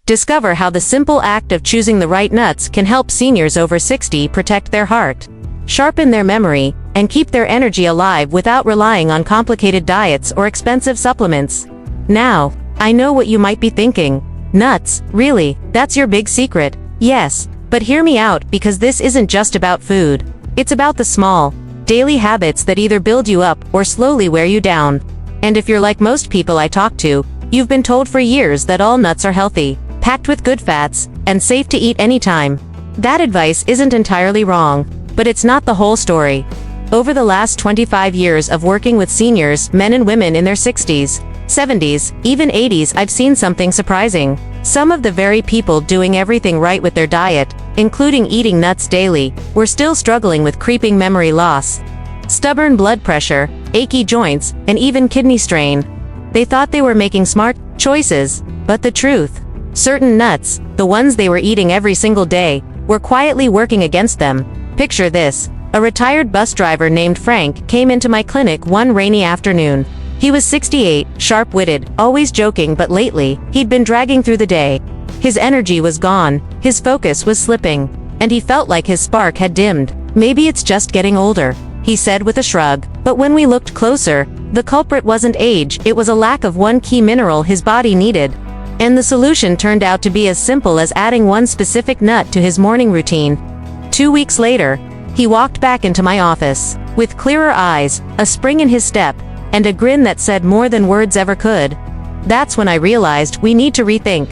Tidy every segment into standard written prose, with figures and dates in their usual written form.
Discover how the simple act of choosing the right nuts can help seniors over 60 protect their heart, sharpen their memory, and keep their energy alive without relying on complicated diets or expensive supplements. Now, I know what you might be thinking. Nuts, really? That's your big secret? Yes, but hear me out, because this isn't just about food. It's about the small, daily habits that either build you up or slowly wear you down. And if you're like most people I talk to, you've been told for years that all nuts are healthy, packed with good fats, and safe to eat anytime. That advice isn't entirely wrong, but it's not the whole story. Over the last 25 years of working with seniors, men and women in their 60s, 70s, even 80s, I've seen something surprising. Some of the very people doing everything right with their diet, including eating nuts daily, were still struggling with creeping memory loss, stubborn blood pressure, achy joints, and even kidney strain. They thought they were making smart choices, but the truth, certain nuts, the ones they were eating every single day, were quietly working against them. Picture this. A retired bus driver named Frank came into my clinic one rainy afternoon. He was 68, sharp-witted, always joking, but lately, he'd been dragging through the day. His energy was gone, his focus was slipping, and he felt like his spark had dimmed. Maybe it's just getting older, he said with a shrug. But when we looked closer, the culprit wasn't age, it was a lack of one key mineral his body needed. And the solution turned out to be as simple as adding one specific nut to his morning routine. 2 weeks later, he walked back into my office, with clearer eyes, a spring in his step, and a grin that said more than words ever could. That's when I realized we need to rethink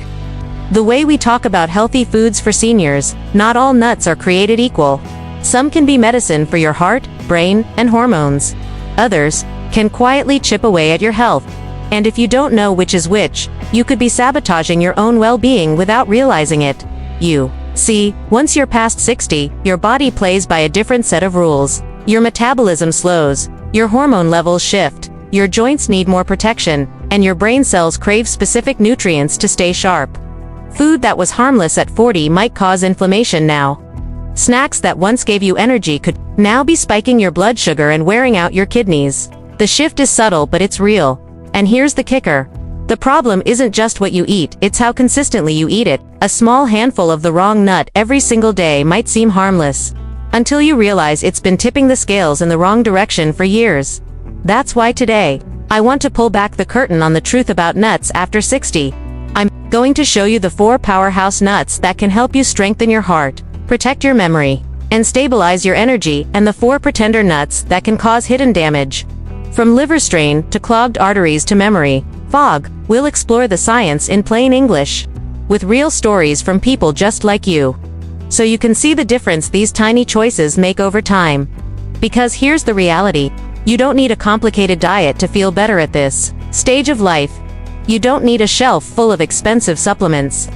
the way we talk about healthy foods for seniors. Not all nuts are created equal. Some can be medicine for your heart, brain, and hormones. Others can quietly chip away at your health. And if you don't know which is which, you could be sabotaging your own well-being without realizing it. See, once you're past 60, your body plays by a different set of rules. Your metabolism slows, your hormone levels shift, your joints need more protection, and your brain cells crave specific nutrients to stay sharp. Food that was harmless at 40 might cause inflammation now. Snacks that once gave you energy could now be spiking your blood sugar and wearing out your kidneys. The shift is subtle, but it's real. And here's the kicker. The problem isn't just what you eat, it's how consistently you eat it. A small handful of the wrong nut every single day might seem harmless, until you realize it's been tipping the scales in the wrong direction for years. That's why today, I want to pull back the curtain on the truth about nuts after 60. I'm going to show you the 4 powerhouse nuts that can help you strengthen your heart, protect your memory, and stabilize your energy, and the 4 pretender nuts that can cause hidden damage. From liver strain to clogged arteries to memory fog, we'll explore the science in plain English, with real stories from people just like you, so you can see the difference these tiny choices make over time. Because here's the reality. You don't need a complicated diet to feel better at this stage of life. You don't need a shelf full of expensive supplements.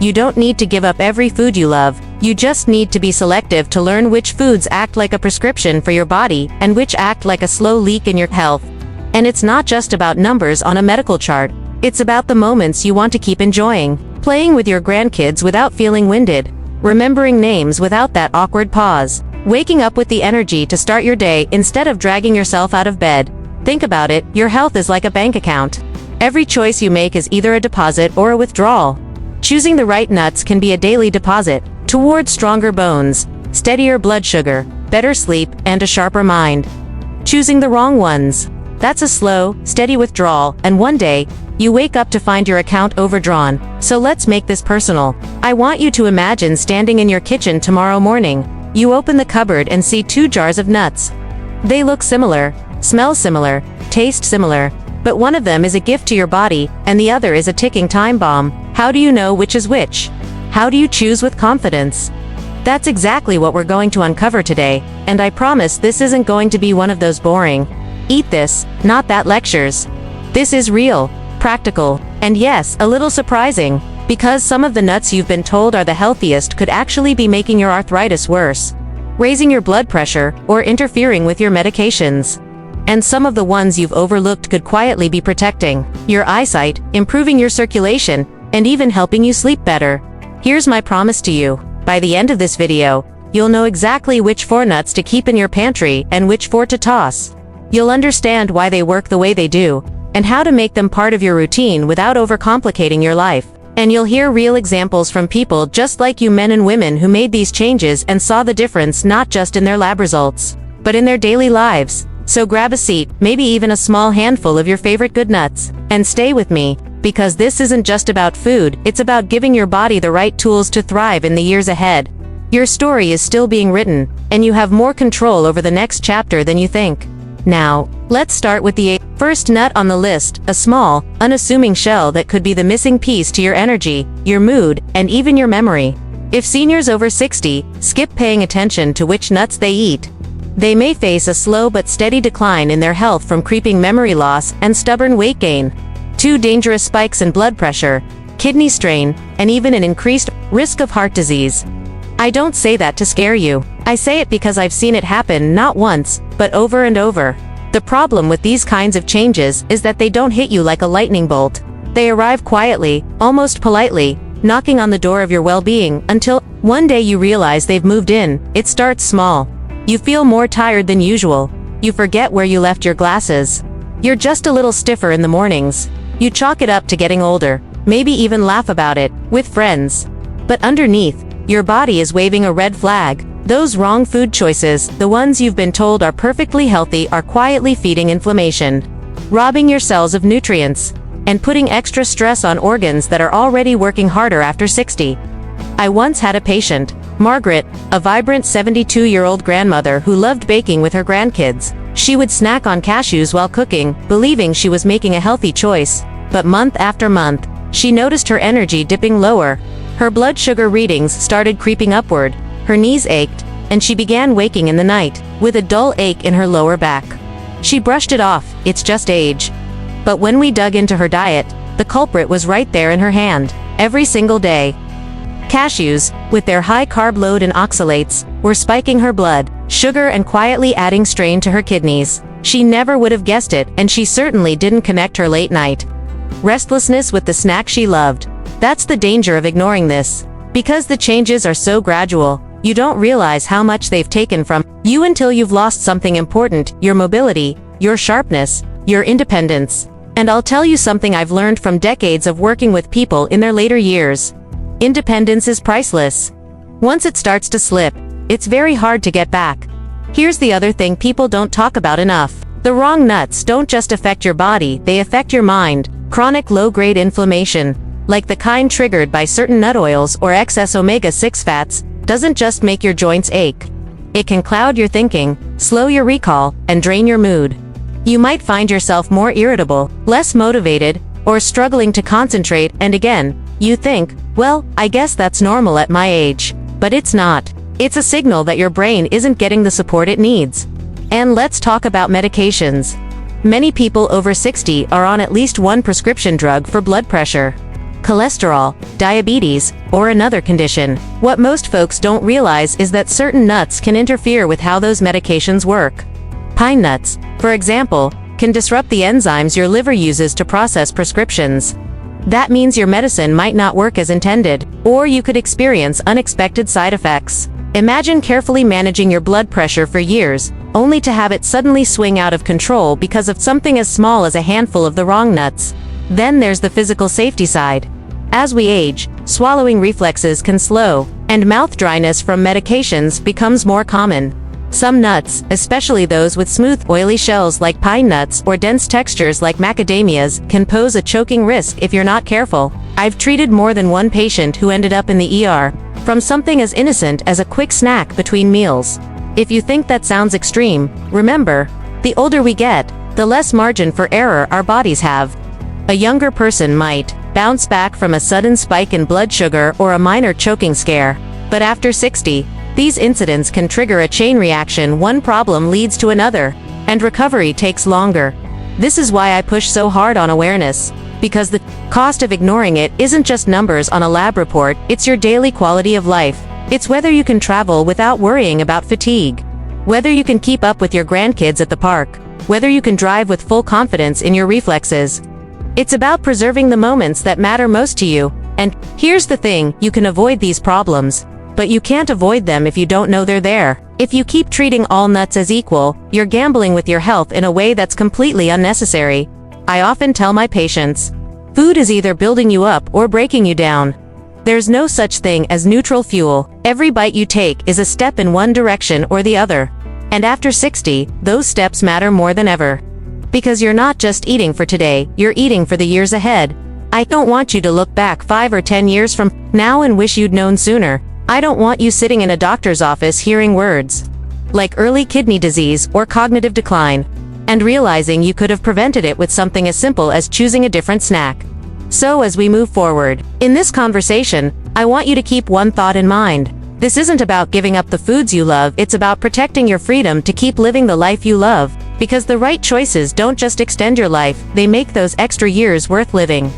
You don't need to give up every food you love. You just need to be selective to learn which foods act like a prescription for your body and which act like a slow leak in your health. And it's not just about numbers on a medical chart. It's about the moments you want to keep enjoying. Playing with your grandkids without feeling winded. Remembering names without that awkward pause. Waking up with the energy to start your day instead of dragging yourself out of bed. Think about it, your health is like a bank account. Every choice you make is either a deposit or a withdrawal. Choosing the right nuts can be a daily deposit toward stronger bones, steadier blood sugar, better sleep, and a sharper mind. Choosing the wrong ones, that's a slow, steady withdrawal, and one day, you wake up to find your account overdrawn. So let's make this personal. I want you to imagine standing in your kitchen tomorrow morning. You open the cupboard and see 2 jars of nuts. They look similar, smell similar, taste similar, but one of them is a gift to your body, and the other is a ticking time bomb. How do you know which is which? How do you choose with confidence? That's exactly what we're going to uncover today, and I promise this isn't going to be one of those boring, eat this, not that lectures. This is real, practical, and yes, a little surprising, because some of the nuts you've been told are the healthiest could actually be making your arthritis worse, raising your blood pressure, or interfering with your medications. And some of the ones you've overlooked could quietly be protecting your eyesight, improving your circulation, and even helping you sleep better. Here's my promise to you. By the end of this video, you'll know exactly which 4 nuts to keep in your pantry and which 4 to toss. You'll understand why they work the way they do, and how to make them part of your routine without overcomplicating your life. And you'll hear real examples from people just like you, men and women who made these changes and saw the difference not just in their lab results, but in their daily lives. So grab a seat, maybe even a small handful of your favorite good nuts, and stay with me, because this isn't just about food, it's about giving your body the right tools to thrive in the years ahead. Your story is still being written, and you have more control over the next chapter than you think. Now, let's start with the first nut on the list, a small, unassuming shell that could be the missing piece to your energy, your mood, and even your memory. If seniors over 60 skip paying attention to which nuts they eat, they may face a slow but steady decline in their health from creeping memory loss and stubborn weight gain, to dangerous spikes in blood pressure, kidney strain, and even an increased risk of heart disease. I don't say that to scare you. I say it because I've seen it happen not once, but over and over. The problem with these kinds of changes is that they don't hit you like a lightning bolt. They arrive quietly, almost politely, knocking on the door of your well-being until one day you realize they've moved in. It starts small. You feel more tired than usual. You forget where you left your glasses. You're just a little stiffer in the mornings. You chalk it up to getting older, maybe even laugh about it with friends. But underneath, your body is waving a red flag. Those wrong food choices, the ones you've been told are perfectly healthy, are quietly feeding inflammation, robbing your cells of nutrients, and putting extra stress on organs that are already working harder after 60. I once had a patient, Margaret, a vibrant 72-year-old grandmother who loved baking with her grandkids. She would snack on cashews while cooking, believing she was making a healthy choice. But month after month, she noticed her energy dipping lower. Her blood sugar readings started creeping upward, her knees ached, and she began waking in the night with a dull ache in her lower back. She brushed it off, it's just age. But when we dug into her diet, the culprit was right there in her hand, every single day. Cashews, with their high carb load and oxalates, were spiking her blood sugar and quietly adding strain to her kidneys. She never would have guessed it, and she certainly didn't connect her late night restlessness with the snack she loved. That's the danger of ignoring this. Because the changes are so gradual, you don't realize how much they've taken from you until you've lost something important: your mobility, your sharpness, your independence. And I'll tell you something I've learned from decades of working with people in their later years. Independence is priceless. Once it starts to slip, it's very hard to get back. Here's the other thing people don't talk about enough. The wrong nuts don't just affect your body, they affect your mind. Chronic low-grade inflammation, like the kind triggered by certain nut oils or excess omega-6 fats, doesn't just make your joints ache. It can cloud your thinking, slow your recall, and drain your mood. You might find yourself more irritable, less motivated, or struggling to concentrate, and again, you think, well, I guess that's normal at my age. But it's not. It's a signal that your brain isn't getting the support it needs. And let's talk about medications. Many people over 60 are on at least one prescription drug for blood pressure, cholesterol, diabetes, or another condition. What most folks don't realize is that certain nuts can interfere with how those medications work. Pine nuts, for example, can disrupt the enzymes your liver uses to process prescriptions. That means your medicine might not work as intended, or you could experience unexpected side effects. Imagine carefully managing your blood pressure for years, only to have it suddenly swing out of control because of something as small as a handful of the wrong nuts. Then there's the physical safety side. As we age, swallowing reflexes can slow, and mouth dryness from medications becomes more common. Some nuts, especially those with smooth, oily shells like pine nuts or dense textures like macadamias, can pose a choking risk if you're not careful. I've treated more than one patient who ended up in the ER from something as innocent as a quick snack between meals. If you think that sounds extreme, remember, the older we get, the less margin for error our bodies have. A younger person might bounce back from a sudden spike in blood sugar or a minor choking scare. But after 60, these incidents can trigger a chain reaction. One problem leads to another, and recovery takes longer. This is why I push so hard on awareness, because the cost of ignoring it isn't just numbers on a lab report, it's your daily quality of life. It's whether you can travel without worrying about fatigue, whether you can keep up with your grandkids at the park, whether you can drive with full confidence in your reflexes. It's about preserving the moments that matter most to you. And here's the thing, you can avoid these problems, but you can't avoid them if you don't know they're there. If you keep treating all nuts as equal, you're gambling with your health in a way that's completely unnecessary. I often tell my patients, Food is either building you up or breaking you down. There's no such thing as neutral fuel. Every bite you take is a step in one direction or the other. And after 60, those steps matter more than ever. Because you're not just eating for today, you're eating for the years ahead. I don't want you to look back 5 or 10 years from now and wish you'd known sooner. I don't want you sitting in a doctor's office hearing words like early kidney disease or cognitive decline, and realizing you could have prevented it with something as simple as choosing a different snack. So as we move forward in this conversation, I want you to keep one thought in mind. This isn't about giving up the foods you love, it's about protecting your freedom to keep living the life you love, because the right choices don't just extend your life, they make those extra years worth living.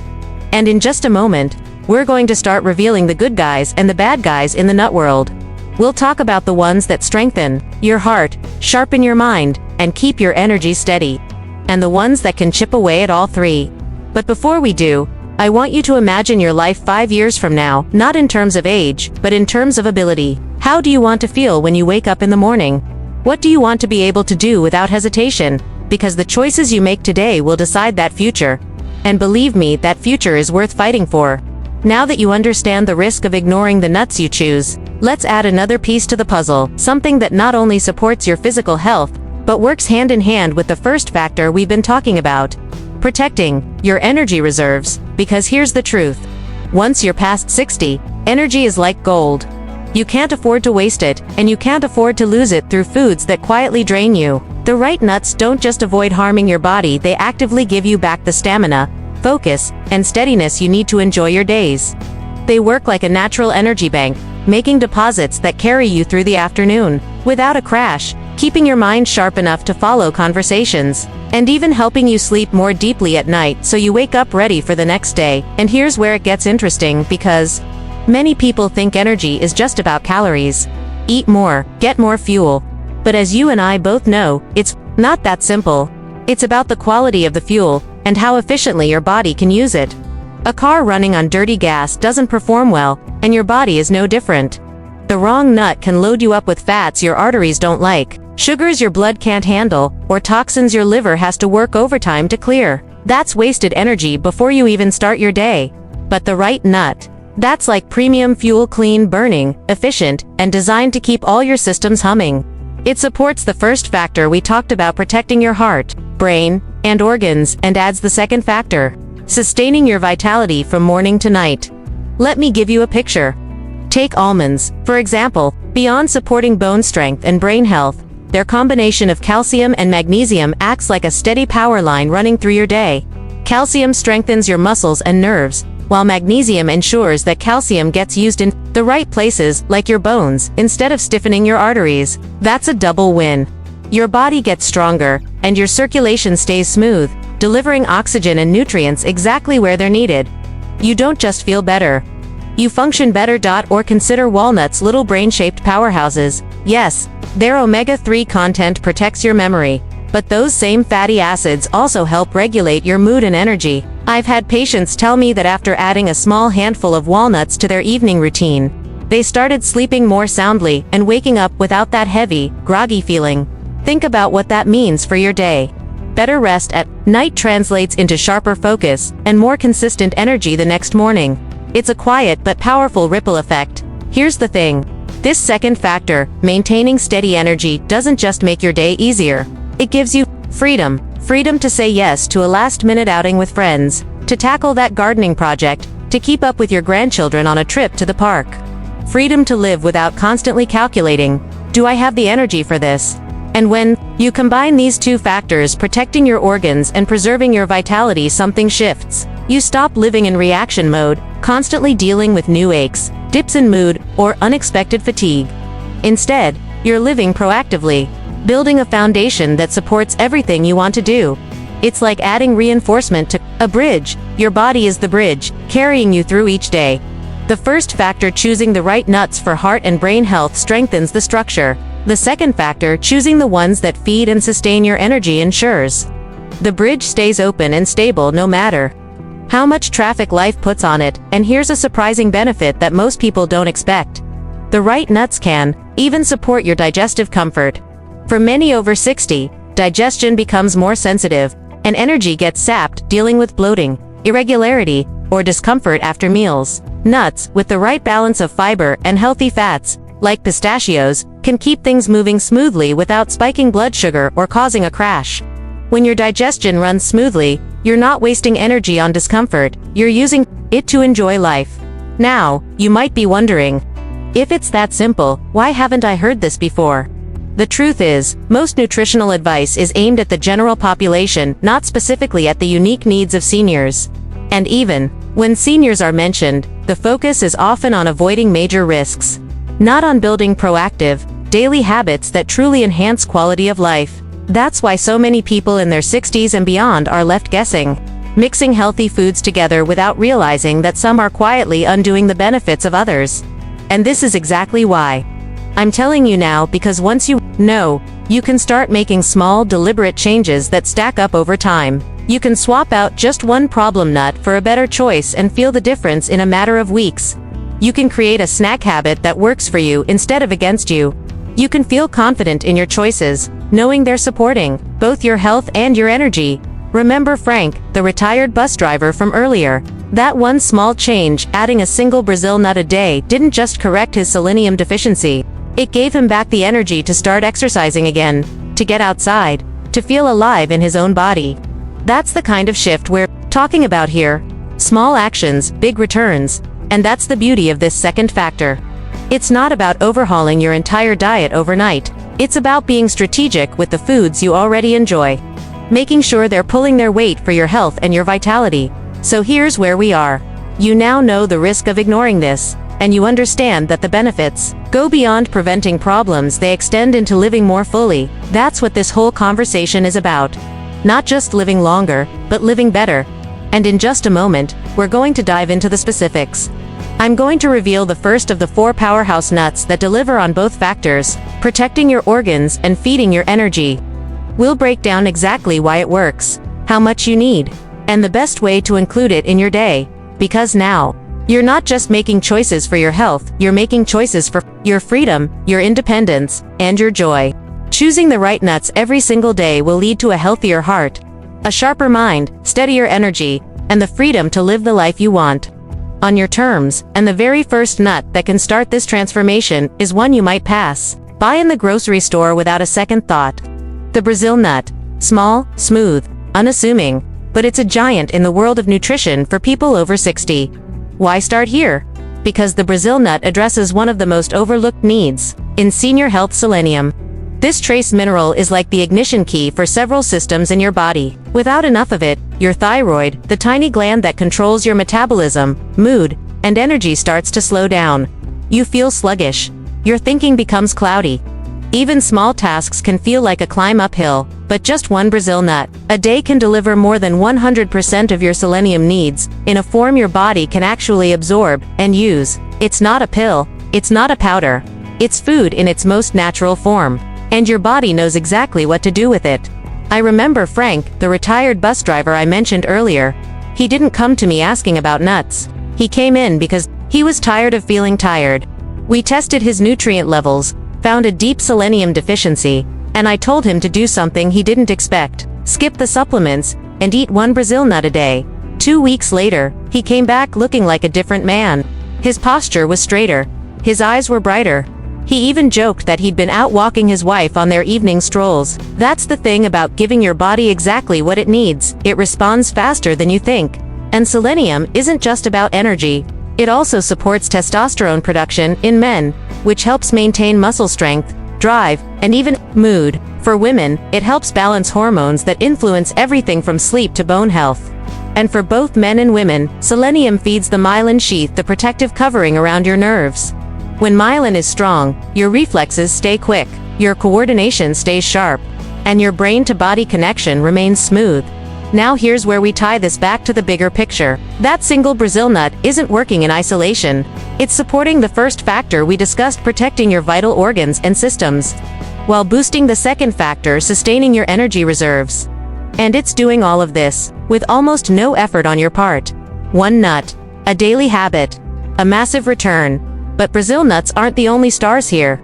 And in just a moment, we're going to start revealing the good guys and the bad guys in the nut world. We'll talk about the ones that strengthen your heart, sharpen your mind, and keep your energy steady, and the ones that can chip away at all three. But before we do, I want you to imagine your life 5 years from now, not in terms of age, but in terms of ability. How do you want to feel when you wake up in the morning? What do you want to be able to do without hesitation? Because the choices you make today will decide that future. And believe me, that future is worth fighting for. Now that you understand the risk of ignoring the nuts you choose, let's add another piece to the puzzle, something that not only supports your physical health, but works hand in hand with the first factor we've been talking about: protecting your energy reserves. Because here's the truth. Once you're past 60, energy is like gold. You can't afford to waste it, and you can't afford to lose it through foods that quietly drain you. The right nuts don't just avoid harming your body, they actively give you back the stamina, focus, and steadiness you need to enjoy your days. They work like a natural energy bank, making deposits that carry you through the afternoon, without a crash, keeping your mind sharp enough to follow conversations, and even helping you sleep more deeply at night so you wake up ready for the next day. And here's where it gets interesting, because many people think energy is just about calories. Eat more, get more fuel. But as you and I both know, it's not that simple. It's about the quality of the fuel, and how efficiently your body can use it. A car running on dirty gas doesn't perform well, and your body is no different. The wrong nut can load you up with fats your arteries don't like, sugars your blood can't handle, or toxins your liver has to work overtime to clear. That's wasted energy before you even start your day. But the right nut, that's like premium fuel, clean burning, efficient, and designed to keep all your systems humming. It supports the first factor we talked about, protecting your heart, brain, and organs, and adds the second factor, sustaining your vitality from morning to night. Let me give you a picture. Take almonds, for example. Beyond supporting bone strength and brain health, their combination of calcium and magnesium acts like a steady power line running through your day. Calcium strengthens your muscles and nerves, while magnesium ensures that calcium gets used in the right places, like your bones, instead of stiffening your arteries. That's a double win. Your body gets stronger, and your circulation stays smooth, delivering oxygen and nutrients exactly where they're needed. You don't just feel better, you function better. Or consider walnuts, little brain-shaped powerhouses. Yes, their omega-3 content protects your memory, but those same fatty acids also help regulate your mood and energy. I've had patients tell me that after adding a small handful of walnuts to their evening routine, they started sleeping more soundly and waking up without that heavy, groggy feeling. Think about what that means for your day. Better rest at night translates into sharper focus and more consistent energy the next morning. It's a quiet but powerful ripple effect. Here's the thing. This second factor, maintaining steady energy, doesn't just make your day easier. It gives you freedom. Freedom to say yes to a last-minute outing with friends, to tackle that gardening project, to keep up with your grandchildren on a trip to the park. Freedom to live without constantly calculating, do I have the energy for this? And when you combine these two factors, protecting your organs and preserving your vitality, something shifts. You stop living in reaction mode, constantly dealing with new aches, dips in mood, or unexpected fatigue. Instead, you're living proactively, building a foundation that supports everything you want to do. It's like adding reinforcement to a bridge. Your body is the bridge, carrying you through each day. The first factor, choosing the right nuts for heart and brain health, strengthens the structure. The second factor, choosing the ones that feed and sustain your energy, ensures the bridge stays open and stable no matter how much traffic life puts on it. And here's a surprising benefit that most people don't expect. The right nuts can even support your digestive comfort. For many over 60, digestion becomes more sensitive, and energy gets sapped dealing with bloating. irregularity, or discomfort after meals. Nuts, with the right balance of fiber and healthy fats, like pistachios, can keep things moving smoothly without spiking blood sugar or causing a crash. When your digestion runs smoothly, you're not wasting energy on discomfort, you're using it to enjoy life. Now, you might be wondering, if it's that simple, why haven't I heard this before? The truth is, most nutritional advice is aimed at the general population, not specifically at the unique needs of seniors. And even when seniors are mentioned, the focus is often on avoiding major risks, not on building proactive, daily habits that truly enhance quality of life. That's why so many people in their 60s and beyond are left guessing, mixing healthy foods together without realizing that some are quietly undoing the benefits of others. And this is exactly why I'm telling you now, because once you know, you can start making small, deliberate changes that stack up over time. You can swap out just one problem nut for a better choice and feel the difference in a matter of weeks. You can create a snack habit that works for you instead of against you. You can feel confident in your choices, knowing they're supporting both your health and your energy. Remember Frank, the retired bus driver from earlier. That one small change, adding a single Brazil nut a day, didn't just correct his selenium deficiency. It gave him back the energy to start exercising again, to get outside, to feel alive in his own body. That's the kind of shift we're talking about here. Small actions, big returns. And that's the beauty of this second factor. It's not about overhauling your entire diet overnight. It's about being strategic with the foods you already enjoy, making sure they're pulling their weight for your health and your vitality. So here's where we are. You now know the risk of ignoring this, and you understand that the benefits go beyond preventing problems, they extend into living more fully. That's what this whole conversation is about. Not just living longer, but living better. And in just a moment, we're going to dive into the specifics. I'm going to reveal the first of the 4 powerhouse nuts that deliver on both factors, protecting your organs and feeding your energy. We'll break down exactly why it works, how much you need, and the best way to include it in your day. Because now, you're not just making choices for your health, you're making choices for your freedom, your independence, and your joy. Choosing the right nuts every single day will lead to a healthier heart, a sharper mind, steadier energy, and the freedom to live the life you want on your terms. And the very first nut that can start this transformation is one you might pass by in the grocery store without a second thought. The Brazil nut. Small, smooth, unassuming, but it's a giant in the world of nutrition for people over 60. Why start here? Because the Brazil nut addresses one of the most overlooked needs in senior health: selenium. This trace mineral is like the ignition key for several systems in your body. Without enough of it, your thyroid, the tiny gland that controls your metabolism, mood, and energy, starts to slow down. You feel sluggish. Your thinking becomes cloudy. Even small tasks can feel like a climb uphill, but just one Brazil nut a day can deliver more than 100% of your selenium needs, in a form your body can actually absorb and use. It's not a pill, it's not a powder. It's food in its most natural form. And your body knows exactly what to do with it. I remember Frank, the retired bus driver I mentioned earlier. He didn't come to me asking about nuts. He came in because he was tired of feeling tired. We tested his nutrient levels, found a deep selenium deficiency, and I told him to do something he didn't expect: skip the supplements and eat one Brazil nut a day. 2 weeks later, he came back looking like a different man. His posture was straighter. His eyes were brighter. He even joked that he'd been out walking his wife on their evening strolls. That's the thing about giving your body exactly what it needs. It responds faster than you think. And selenium isn't just about energy. It also supports testosterone production in men, which helps maintain muscle strength, drive, and even mood. For women, it helps balance hormones that influence everything from sleep to bone health. And for both men and women, selenium feeds the myelin sheath, the protective covering around your nerves. When myelin is strong, your reflexes stay quick, your coordination stays sharp, and your brain-to-body connection remains smooth. Now here's where we tie this back to the bigger picture. That single Brazil nut isn't working in isolation. It's supporting the first factor we discussed, protecting your vital organs and systems, while boosting the second factor, sustaining your energy reserves. And it's doing all of this with almost no effort on your part. One nut, a daily habit, a massive return. But Brazil nuts aren't the only stars here.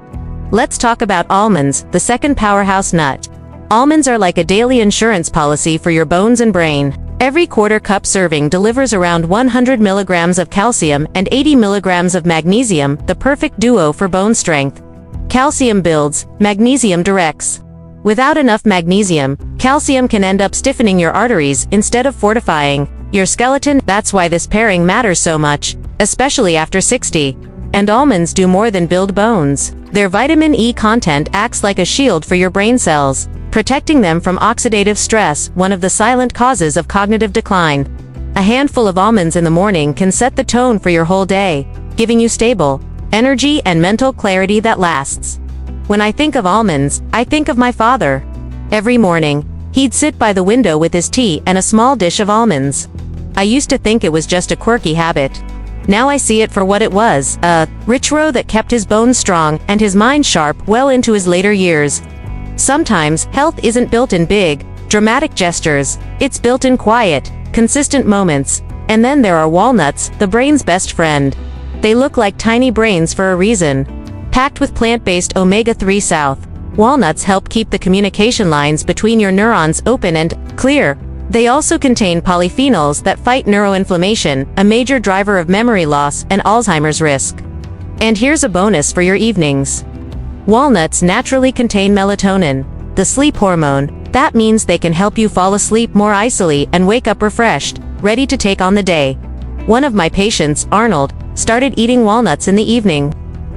Let's talk about almonds, the second powerhouse nut. Almonds are like a daily insurance policy for your bones and brain. Every quarter cup serving delivers around 100 milligrams of calcium and 80 milligrams of magnesium, the perfect duo for bone strength. Calcium builds, magnesium directs. Without enough magnesium, calcium can end up stiffening your arteries instead of fortifying your skeleton. That's why this pairing matters so much, especially after 60. And almonds do more than build bones. Their vitamin E content acts like a shield for your brain cells, protecting them from oxidative stress, one of the silent causes of cognitive decline. A handful of almonds in the morning can set the tone for your whole day, giving you stable energy and mental clarity that lasts. When I think of almonds, I think of my father. Every morning, he'd sit by the window with his tea and a small dish of almonds. I used to think it was just a quirky habit. Now I see it for what it was, a ritual that kept his bones strong and his mind sharp well into his later years. Sometimes, health isn't built in big, dramatic gestures, it's built in quiet, consistent moments. And then there are walnuts, the brain's best friend. They look like tiny brains for a reason. Packed with plant-based omega-3 South, walnuts help keep the communication lines between your neurons open and clear. They also contain polyphenols that fight neuroinflammation, a major driver of memory loss and Alzheimer's risk. And here's a bonus for your evenings. Walnuts naturally contain melatonin, the sleep hormone. That means they can help you fall asleep more easily and wake up refreshed, ready to take on the day. One of my patients, Arnold, started eating walnuts in the evening.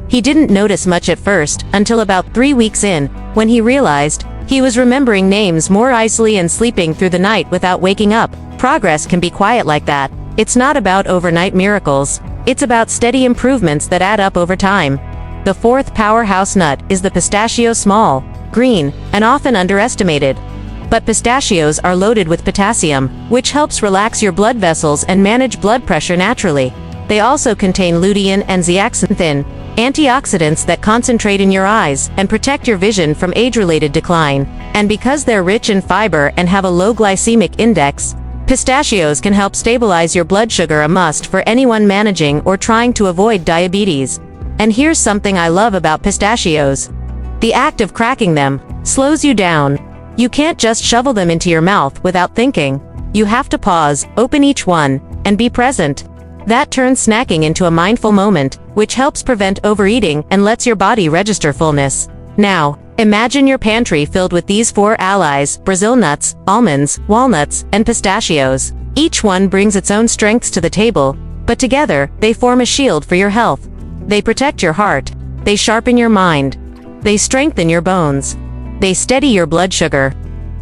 He didn't notice much at first, until about 3 weeks in, when he realized he was remembering names more easily and sleeping through the night without waking up. Progress can be quiet like that. It's not about overnight miracles. It's about steady improvements that add up over time. The fourth powerhouse nut is the pistachio, small, green, and often underestimated. But pistachios are loaded with potassium, which helps relax your blood vessels and manage blood pressure naturally. They also contain lutein and zeaxanthin, antioxidants that concentrate in your eyes and protect your vision from age-related decline. And because they're rich in fiber and have a low glycemic index, pistachios can help stabilize your blood sugar, a must for anyone managing or trying to avoid diabetes. And here's something I love about pistachios. The act of cracking them slows you down. You can't just shovel them into your mouth without thinking. You have to pause, open each one, and be present. That turns snacking into a mindful moment, which helps prevent overeating and lets your body register fullness. Now, imagine your pantry filled with these four allies: Brazil nuts, almonds, walnuts, and pistachios. Each one brings its own strengths to the table, but together, they form a shield for your health. They protect your heart. They sharpen your mind. They strengthen your bones. They steady your blood sugar.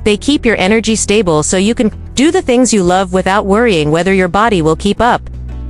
They keep your energy stable so you can do the things you love without worrying whether your body will keep up.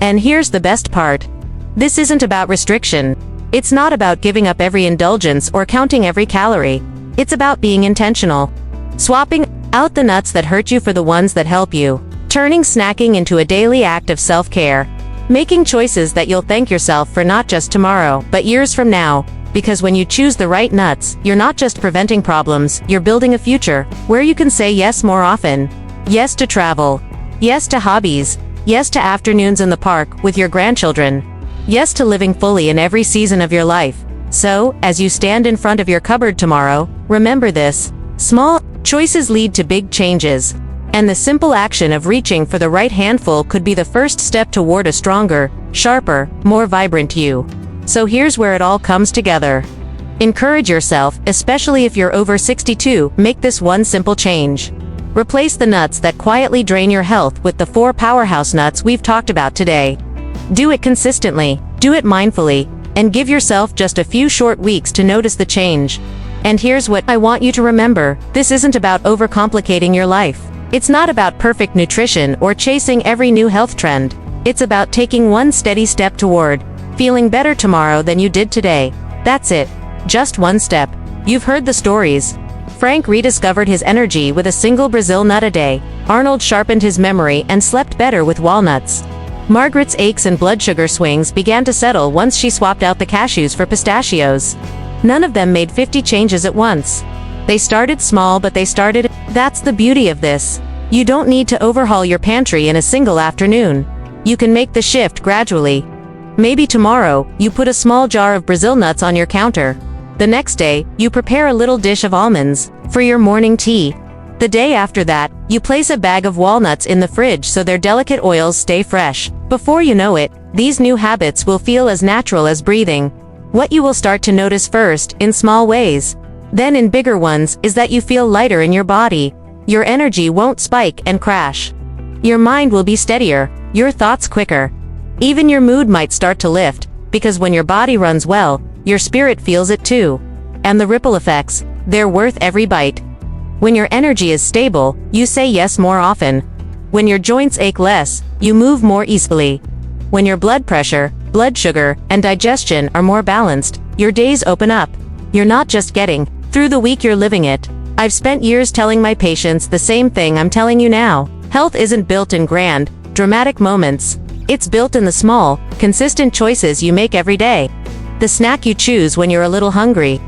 And here's the best part. This isn't about restriction. It's not about giving up every indulgence or counting every calorie. It's about being intentional. Swapping out the nuts that hurt you for the ones that help you. Turning snacking into a daily act of self-care. Making choices that you'll thank yourself for, not just tomorrow, but years from now. Because when you choose the right nuts, you're not just preventing problems, you're building a future where you can say yes more often. Yes to travel. Yes to hobbies. Yes to afternoons in the park with your grandchildren. Yes to living fully in every season of your life. So, as you stand in front of your cupboard tomorrow, remember this: small choices lead to big changes. And the simple action of reaching for the right handful could be the first step toward a stronger, sharper, more vibrant you. So here's where it all comes together. Encourage yourself, especially if you're over 62, make this one simple change. Replace the nuts that quietly drain your health with the 4 powerhouse nuts we've talked about today. Do it consistently, do it mindfully, and give yourself just a few short weeks to notice the change. And here's what I want you to remember: this isn't about overcomplicating your life. It's not about perfect nutrition or chasing every new health trend. It's about taking one steady step toward feeling better tomorrow than you did today. That's it. Just one step. You've heard the stories. Frank rediscovered his energy with a single Brazil nut a day. Arnold sharpened his memory and slept better with walnuts. Margaret's aches and blood sugar swings began to settle once she swapped out the cashews for pistachios. None of them made 50 changes at once. They started small, but they started. That's the beauty of this. You don't need to overhaul your pantry in a single afternoon. You can make the shift gradually. Maybe tomorrow, you put a small jar of Brazil nuts on your counter. The next day, you prepare a little dish of almonds for your morning tea. The day after that, you place a bag of walnuts in the fridge so their delicate oils stay fresh. Before you know it, these new habits will feel as natural as breathing. What you will start to notice first, in small ways, then in bigger ones, is that you feel lighter in your body. Your energy won't spike and crash. Your mind will be steadier, your thoughts quicker. Even your mood might start to lift, because when your body runs well, your spirit feels it too. And the ripple effects, they're worth every bite. When your energy is stable, you say yes more often. When your joints ache less, you move more easily. When your blood pressure, blood sugar, and digestion are more balanced, your days open up. You're not just getting through the week, you're living it. I've spent years telling my patients the same thing I'm telling you now. Health isn't built in grand, dramatic moments. It's built in the small, consistent choices you make every day. The snack you choose when you're a little hungry.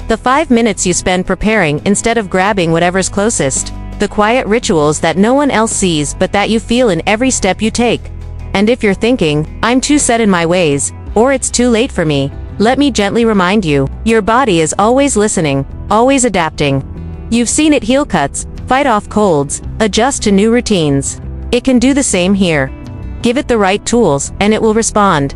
The 5 minutes you spend preparing instead of grabbing whatever's closest. The quiet rituals that no one else sees but that you feel in every step you take. And if you're thinking, I'm too set in my ways, or it's too late for me, let me gently remind you, your body is always listening, always adapting. You've seen it heal cuts, fight off colds, adjust to new routines. It can do the same here. Give it the right tools, and it will respond.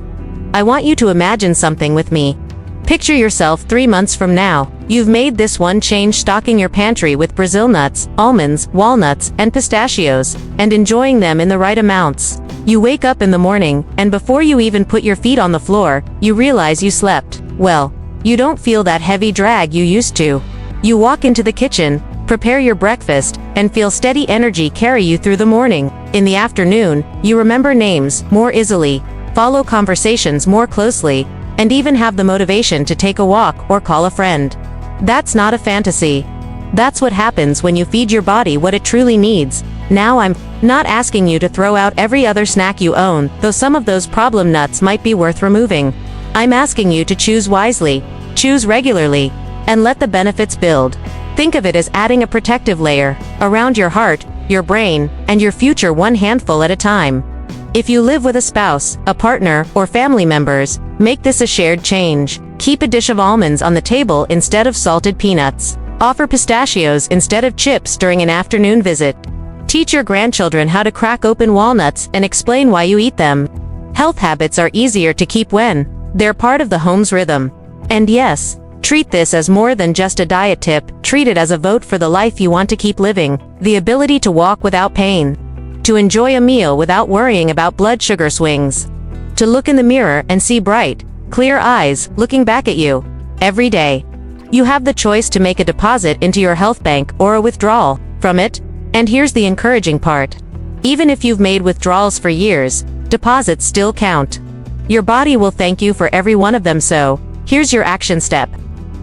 I want you to imagine something with me. Picture yourself 3 months from now. You've made this one change, stocking your pantry with Brazil nuts, almonds, walnuts, and pistachios, and enjoying them in the right amounts. You wake up in the morning, and before you even put your feet on the floor, you realize you slept well. You don't feel that heavy drag you used to. You walk into the kitchen, prepare your breakfast, and feel steady energy carry you through the morning. In the afternoon, you remember names more easily, follow conversations more closely, and even have the motivation to take a walk or call a friend. That's not a fantasy. That's what happens when you feed your body what it truly needs. Now I'm not asking you to throw out every other snack you own, though some of those problem nuts might be worth removing. I'm asking you to choose wisely, choose regularly, and let the benefits build. Think of it as adding a protective layer around your heart, your brain, and your future, one handful at a time. If you live with a spouse, a partner, or family members, make this a shared change. Keep a dish of almonds on the table instead of salted peanuts. Offer pistachios instead of chips during an afternoon visit. Teach your grandchildren how to crack open walnuts and explain why you eat them. Health habits are easier to keep when they're part of the home's rhythm. And yes, treat this as more than just a diet tip. Treat it as a vote for the life you want to keep living. The ability to walk without pain. To enjoy a meal without worrying about blood sugar swings. To look in the mirror and see bright, clear eyes looking back at you every day. You have the choice to make a deposit into your health bank or a withdrawal from it. And here's the encouraging part. Even if you've made withdrawals for years, deposits still count. Your body will thank you for every one of them, so here's your action step.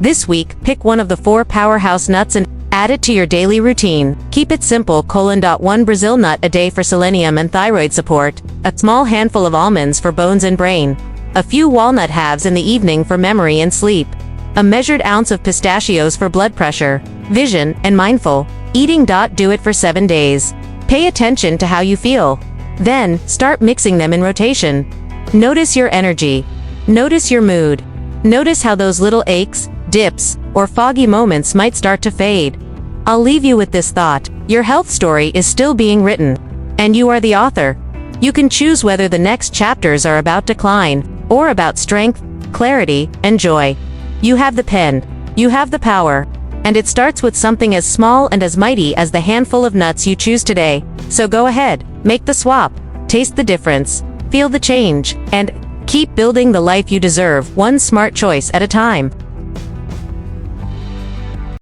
This week, pick one of the 4 powerhouse nuts and add it to your daily routine. Keep it simple: 1 Brazil nut a day for selenium and thyroid support, a small handful of almonds for bones and brain, a few walnut halves in the evening for memory and sleep, a measured ounce of pistachios for blood pressure, vision, and mindful eating. Do it for 7 days. Pay attention to how you feel. Then, start mixing them in rotation. Notice your energy. Notice your mood. Notice how those little aches, dips, or foggy moments might start to fade. I'll leave you with this thought. Your health story is still being written, and you are the author. You can choose whether the next chapters are about decline, or about strength, clarity, and joy. You have the pen. You have the power. And it starts with something as small and as mighty as the handful of nuts you choose today. So go ahead, make the swap, taste the difference, feel the change, and keep building the life you deserve, one smart choice at a time.